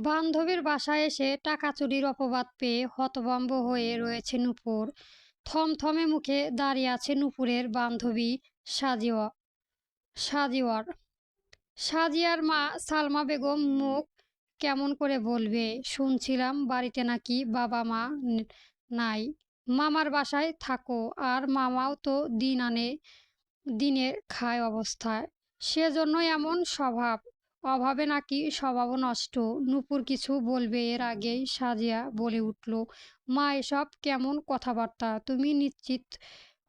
বান্ধবীর বাসায় এসে টাকা চুরির অপবাদ পেয়ে হতভম্ব হয়ে রয়েছে নূপুর। থমথমে মুখে দাঁড়িয়ে আছে নূপুরের বান্ধবী সাজিওয়া সাজিওয়ার সাজিয়ার মা সালমা বেগম মুখ কেমন করে বলবে, শুনছিলাম বাড়িতে নাকি বাবা মা নাই, মামার বাসায় থাকো। আর মামাও তো দিন আনে দিনের খায় অবস্থায়, সেজন্যই এমন স্বভাব। অভাবে নাকি স্বভাবও নষ্ট। নূপুর কিছু বলবে এর আগেই সাজিয়া বলে উঠল, মা এসব কেমন কথাবার্তা? তুমি নিশ্চিত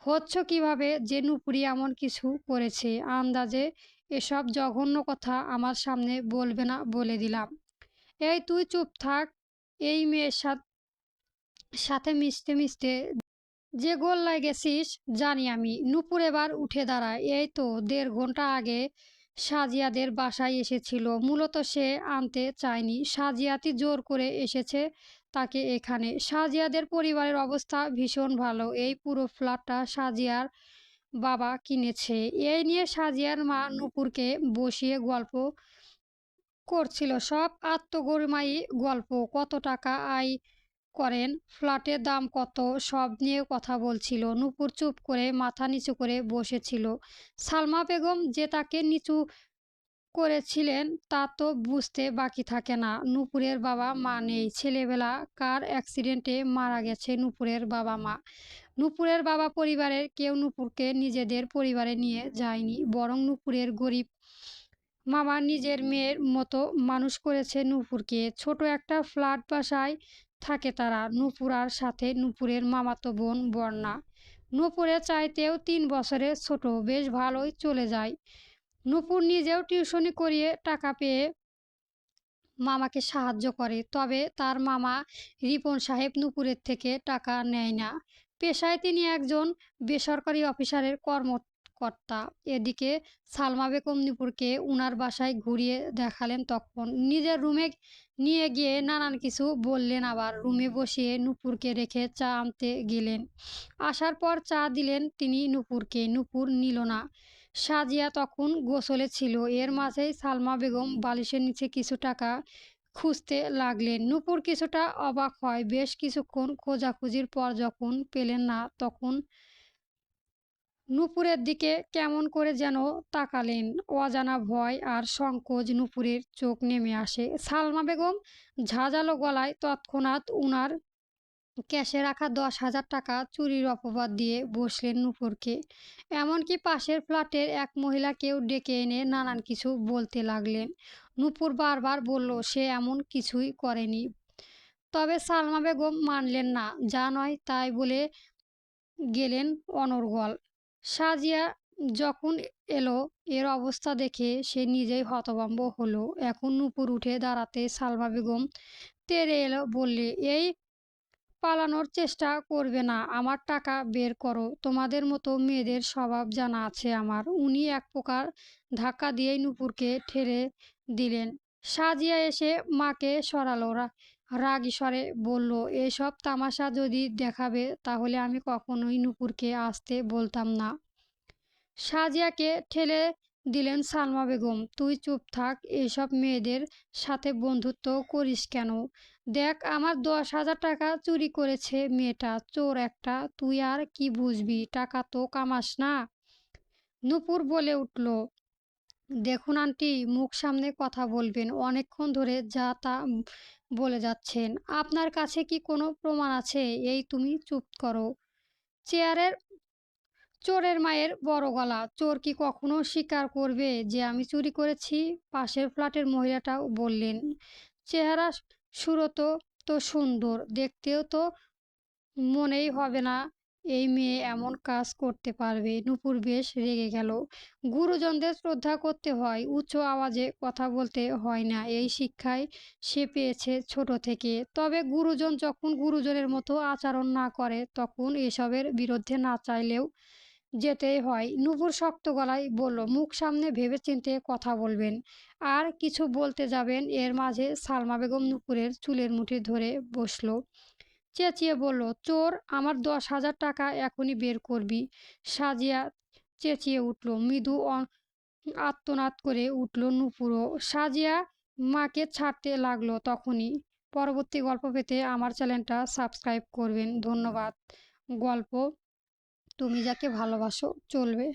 হচ্ছ কিভাবে যে নূপুরি এমন কিছু করেছে? আন্দাজে এসব জঘন্য কথা আমার সামনে বলবে না বলে দিলাম। এই তুই চুপ থাক। এই মেয়ের সাথে মিশতে মিশতে যে গোল্লায় গেছিস জানি আমি। নূপুর এবার উঠে দাঁড়ায়। এই তো ১.৫ ঘন্টা আগে সাজিয়াদের বাসায় এসেছিল। মূলত সে আনতে চায়নি, সাজিয়াতি জোর করে এসেছে তাকে এখানে। সাজিয়াদের পরিবারের অবস্থা ভীষণ ভালো। এই পুরো ফ্ল্যাটটা সাজিয়ার বাবা কিনেছে। এই নিয়ে সাজিয়ার মা নূপুরকে বসিয়ে গল্প করছিল, সব আত্মগরিমাই গল্প। কত টাকা আয় করেন, ফ্ল্যাটের দাম কত, সব নিয়ে কথা বলছিল। নূপুর চুপ করে মাথা নিচু করে বসেছিল। সালমা বেগম যে তাকে নিচু করেছিলেন তা তো বুঝতে বাকি থাকে না। নূপুরের বাবা মা নেই, ছেলেবেলা কার অ্যাক্সিডেন্টে মারা গেছে নূপুরের বাবা মা। নূপুরের বাবা পরিবারের কেউ নূপুরকে নিজেদের পরিবারে নিয়ে যায়নি, বরং নূপুরের গরিব মামা নিজের মেয়ের মতো মানুষ করেছে নূপুরকে। ছোট একটা ফ্ল্যাট বাসায় থাকে তারা, নূপুর আর সাথে নূপুরের মামাতো বোন বর্ণা। নূপুরের চাইতেও ৩ বছরের ছোট, বেশ ভালোই চলে যায়। নূপুর নিজেও টিউশনি করিয়ে টাকা পেয়ে মামাকে সাহায্য করে, তবে তার মামা রিপন সাহেব নূপুরের থেকে টাকা নেয় না। পেশায় তিনি একজন বেসরকারি অফিসারের কর্মকর্তা। এদিকে সালমা বেগম নূপুরকে উনার বাসায় ঘুরিয়ে দেখালেন, তখন নিজের রুমে নিয়ে গিয়ে নানান কিছু বললেন, আবার রুমে বসিয়ে নূপুরকে রেখে চা আনতে গেলেন। আসার পর চা দিলেন তিনি নূপুরকে, নূপুর নিল না। সাজিয়া তখন গোসলে ছিল। এর মাঝেই সালমা বেগম বালিশের নিচে কিছু টাকা খুঁজতে লাগলেন। নূপুর কিছুটা অবাক হয়। বেশ কিছুক্ষণ খোঁজাখুঁজির পর যখন পেলেন না, তখন নূপুরের দিকে কেমন করে যেন তাকালেন। অজানা ভয় আর সংকোচ নূপুরের চোখ নেমে আসে। সালমা বেগম ঝাঁঝালো গলায় তৎক্ষণাৎ উনার ক্যাশে রাখা ১০,০০০ টাকা চুরির অপবাদ দিয়ে বসলেন নূপুরকে। এমনকি পাশের ফ্ল্যাটের এক মহিলাকেও ডেকে এনে নানান কিছু বলতে লাগলেন। নূপুর বারবার বলল সে এমন কিছুই করেনি। তবে সালমা বেগম মানলেন না, যা নয় তাই বলে গেলেন অনর্গল। সাজিয়া যখন এলো, এর অবস্থা দেখে সে নিজেই হতভম্ব হলো। এখন নূপুর উঠে দাঁড়াতে সালমা বেগম তেড়ে এলো, বললে, এই পালানোর চেষ্টা করবে না, আমার টাকা বের করো। তোমাদের মতো মেয়েদের স্বভাব জানা আছে আমার। উনি এক প্রকার ধাক্কা দিয়েই নূপুরকে ঠেলে দিলেন। সাজিয়া এসে মাকে সরালো, রাগী স্বরে বলল, এসব তামাশা যদি দেখাবে তাহলে আমি কখনোই নূপুরকে আসতে বলতাম না। সাজিয়াকে ঠেলে দিলেন সালমা বেগম, তুই চুপ থাক, এইসব মেয়েদের সাথে বন্ধুত্ব করিস কেন? দেখ, আমার ১০,০০০ টাকা চুরি করেছে মেয়েটা, চোর একটা। তুই আর কি বুঝবি, টাকা তো কামাস না। নূপুর বলে উঠল, দেখুন আন্টি, মুখ সামনে কথা বলবেন। অনেকক্ষণ ধরে যা তা বলে যাচ্ছেন। আপনার কাছে কি কোনো প্রমাণ আছে? এই তুমি চুপ করো। চেয়ারের চোরের মায়ের বড় গলা। চোর কি কখনো স্বীকার করবে যে আমি চুরি করেছি? পাশের ফ্ল্যাটের মহিলাটাও বললেন, চেহারা সুরত তো সুন্দর, দেখতেও তো মনেই হবে না এই মেয়ে এমন কাজ করতে পারবে। নূপুর বেশ রেগে গেল। গুরুজনদের শ্রদ্ধা করতে হয়, উচ্চ আওয়াজে কথা বলতে হয় না, এই শিক্ষাই সে পেয়েছে ছোট থেকে। তবে গুরুজন যখন গুরুজনের মতো আচরণ না করে, তখন এসবের বিরুদ্ধে না চাইলেও যেতেই হয়। নূপুর শক্ত গলায় বলল, মুখ সামনে ভেবেচিন্তে কথা বলবেন। আর কিছু বলতে যাবেন, এর মাঝে সালমা বেগম নূপুরের চুলের মুঠি ধরে বসল, চেঁচিয়ে বলল, চোর, আমার ১০,০০০ টাকা এখনই বের করবি। সাজিয়া চেঁচিয়ে উঠল, মৃদু আর্তনাদ করে উঠল নূপুরও। সাজিয়া মাকে ছাড়তে লাগলো তখনই। পরবর্তী গল্প পেতে আমার চ্যানেলটা সাবস্ক্রাইব করবেন। ধন্যবাদ। গল্প তুমি যাকে ভালোবাসো চলবে।